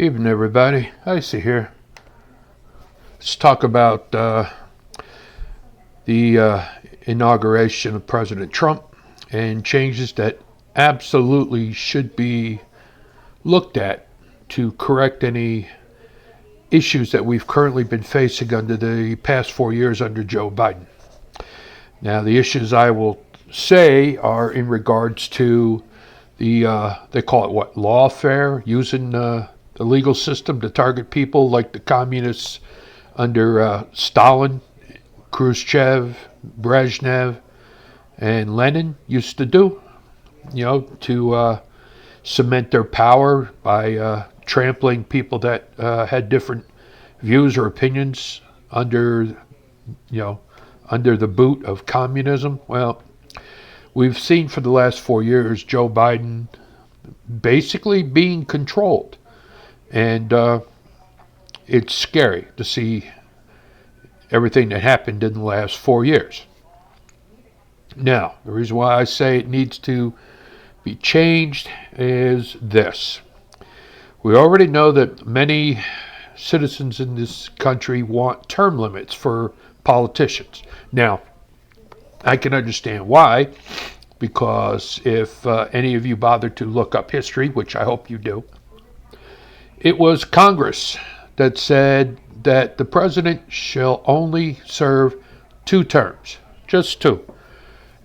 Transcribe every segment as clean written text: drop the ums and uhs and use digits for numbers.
Evening, everybody. I see here. Let's talk about the inauguration of President Trump and changes that absolutely should be looked at to correct any issues that we've currently been facing under the past 4 years under Joe Biden. Now, the issues I will say are in regards to the, they call it what, lawfare, using the legal system to target people like the communists under Stalin, Khrushchev, Brezhnev, and Lenin used to do, to cement their power by trampling people that had different views or opinions under the boot of communism. Well, we've seen for the last 4 years Joe Biden basically being controlled. And it's scary to see everything that happened in the last 4 years. Now, the reason why I say it needs to be changed is this. We already know that many citizens in this country want term limits for politicians. Now, I can understand why, because if any of you bother to look up history, which I hope you do, it was Congress that said that the president shall only serve 2 terms, just 2.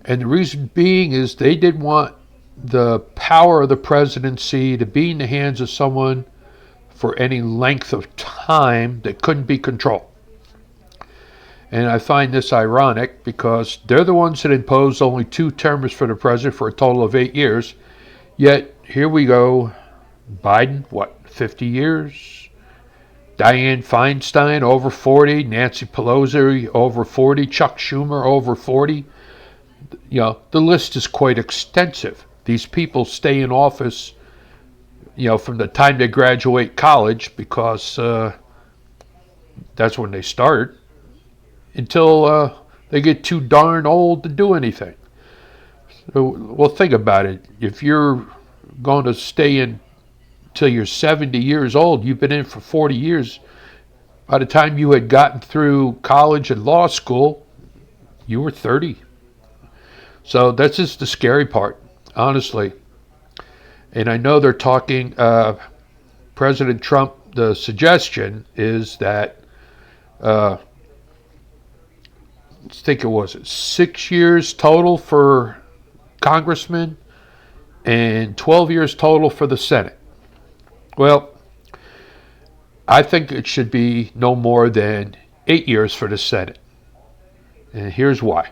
And the reason being is they didn't want the power of the presidency to be in the hands of someone for any length of time that couldn't be controlled. And I find this ironic because they're the ones that imposed only 2 terms for the president for a total of 8 years. Yet, here we go, Biden, 50 years? Dianne Feinstein, over 40. Nancy Pelosi, over 40. Chuck Schumer, over 40. The list is quite extensive. These people stay in office, from the time they graduate college, because that's when they start, until they get too darn old to do anything. So, well, think about it. If you're going to stay in till you're 70 years old, you've been in for 40 years. By the time you had gotten through college and law school, you were 30. So that's just the scary part, honestly. And I know they're talking, President Trump, the suggestion is that, I think it was 6 years total for congressmen and 12 years total for the Senate. Well, I think it should be no more than 8 years for the Senate. And here's why.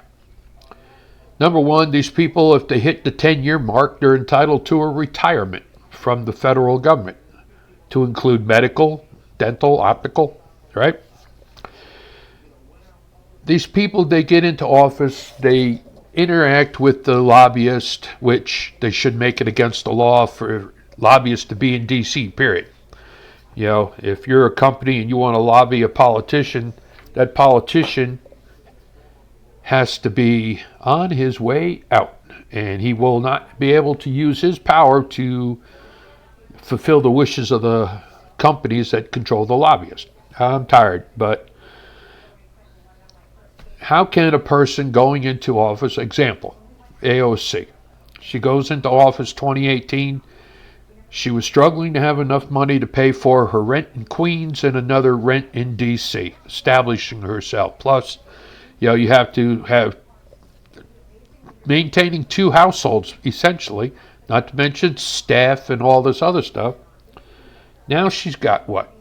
Number one, these people, if they hit the 10-year mark, they're entitled to a retirement from the federal government to include medical, dental, optical, right? These people, they get into office, they interact with the lobbyist, which they should make it against the law for lobbyists to be in D.C., period. If you're a company and you want to lobby a politician, that politician has to be on his way out, and he will not be able to use his power to fulfill the wishes of the companies that control the lobbyist. I'm tired, but how can a person going into office, example, AOC, she goes into office 2018, she was struggling to have enough money to pay for her rent in Queens and another rent in D.C., establishing herself. Plus, you have to have maintaining 2 households, essentially, not to mention staff and all this other stuff. Now she's got what?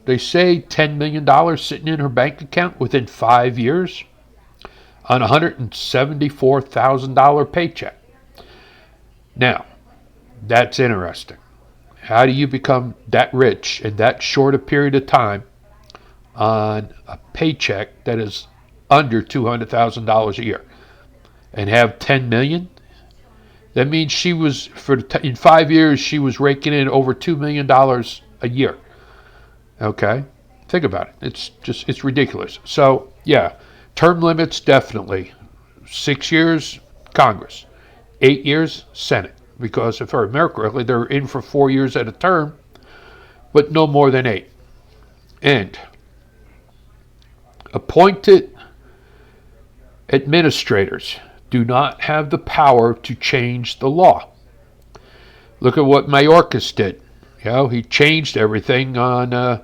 They say $10 million sitting in her bank account within 5 years on a $174,000 paycheck. Now, that's interesting. How do you become that rich in that short a period of time on a paycheck that is under $200,000 a year and have $10 million? That means she was, in 5 years, she was raking in over $2 million a year. Okay? Think about it. It's ridiculous. So, yeah, term limits, definitely. 6 years, Congress. 8 years, Senate. Because if I remember correctly, they're in for 4 years at a term. but no more than 8. And appointed administrators do not have the power to change the law. Look at what Mayorkas did. He changed everything on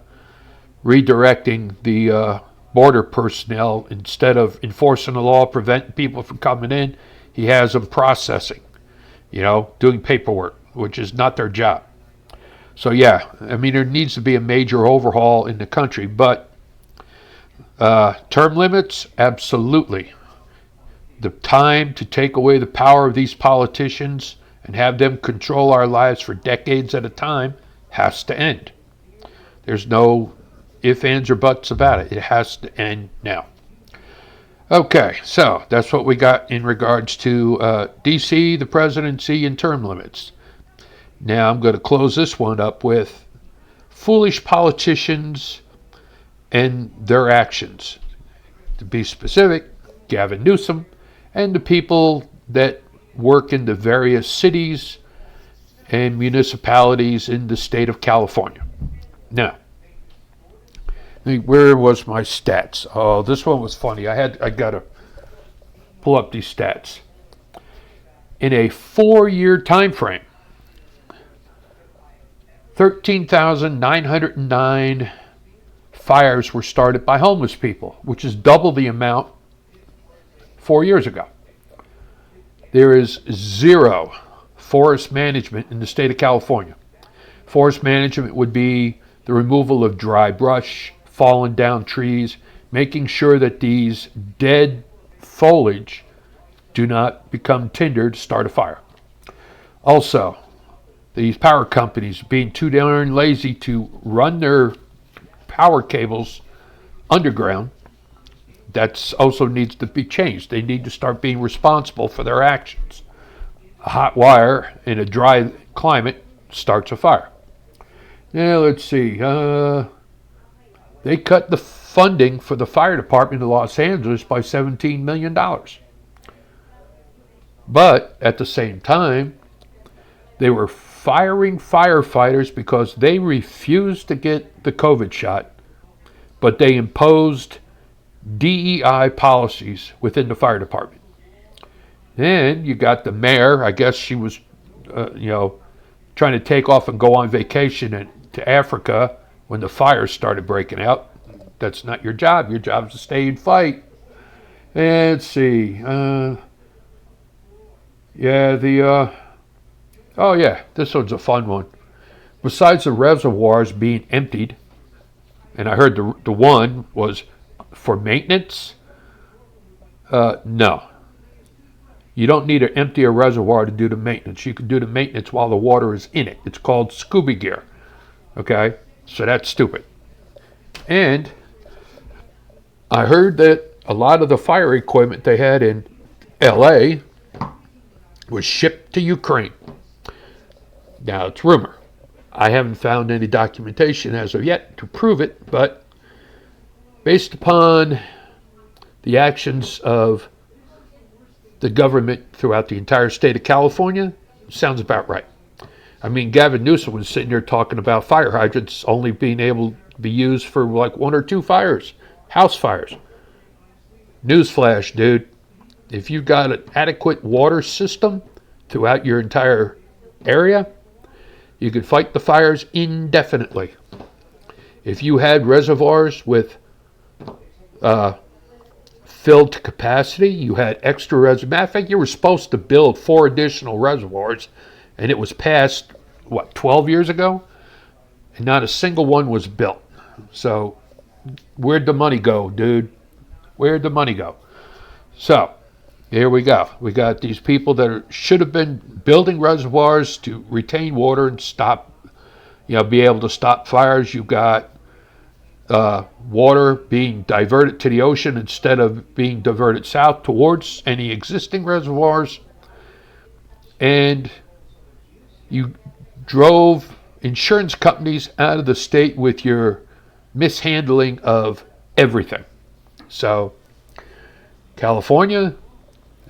redirecting the border personnel. Instead of enforcing the law, preventing people from coming in, he has them processing, doing paperwork, which is not their job. So there needs to be a major overhaul in the country, but term limits, absolutely. The time to take away the power of these politicians and have them control our lives for decades at a time has to end. There's no ifs, ands, or buts about it. It has to end now. Okay, so that's what we got in regards to D.C., the presidency, and term limits. Now I'm going to close this one up with foolish politicians and their actions. To be specific, Gavin Newsom and the people that work in the various cities and municipalities in the state of California. Now, where was my stats? Oh, this one was funny. I got to pull up these stats. In a 4-year time frame, 13,909 fires were started by homeless people, which is double the amount 4 years ago. There is 0 forest management in the state of California. Forest management would be the removal of dry brush, fallen down trees, making sure that these dead foliage do not become tinder to start a fire. Also, these power companies being too darn lazy to run their power cables underground, that also needs to be changed. They need to start being responsible for their actions. A hot wire in a dry climate starts a fire. Now let's see. They cut the funding for the fire department in Los Angeles by $17 million. But at the same time, they were firing firefighters because they refused to get the COVID shot, but they imposed DEI policies within the fire department. Then you got the mayor. I guess she was, trying to take off and go on vacation to Africa when the fires started breaking out. That's not your job. Your job is to stay and fight. And let's see. This one's a fun one. Besides the reservoirs being emptied, and I heard the one was for maintenance. No. You don't need to empty a reservoir to do the maintenance. You can do the maintenance while the water is in it. It's called scuba gear. Okay? So that's stupid. And I heard that a lot of the fire equipment they had in LA was shipped to Ukraine. Now, it's rumor. I haven't found any documentation as of yet to prove it, but based upon the actions of the government throughout the entire state of California, sounds about right. I mean, Gavin Newsom was sitting there talking about fire hydrants only being able to be used for like 1 or 2 fires, house fires. Newsflash, dude. If you've got an adequate water system throughout your entire area, you can fight the fires indefinitely. If you had reservoirs with filled to capacity, you had extra reservoirs. Matter of fact, you were supposed to build 4 additional reservoirs, and it was passed, 12 years ago? And not a single one was built. So, where'd the money go, dude? Where'd the money go? So, here we go. We got these people that should have been building reservoirs to retain water and stop, be able to stop fires. You've got water being diverted to the ocean instead of being diverted south towards any existing reservoirs. And you drove insurance companies out of the state with your mishandling of everything. So, California,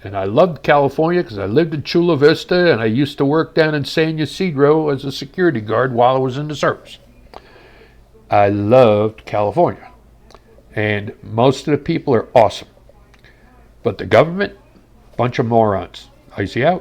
and I loved California because I lived in Chula Vista and I used to work down in San Ysidro as a security guard while I was in the service. I loved California. And most of the people are awesome. But the government, bunch of morons. I see out.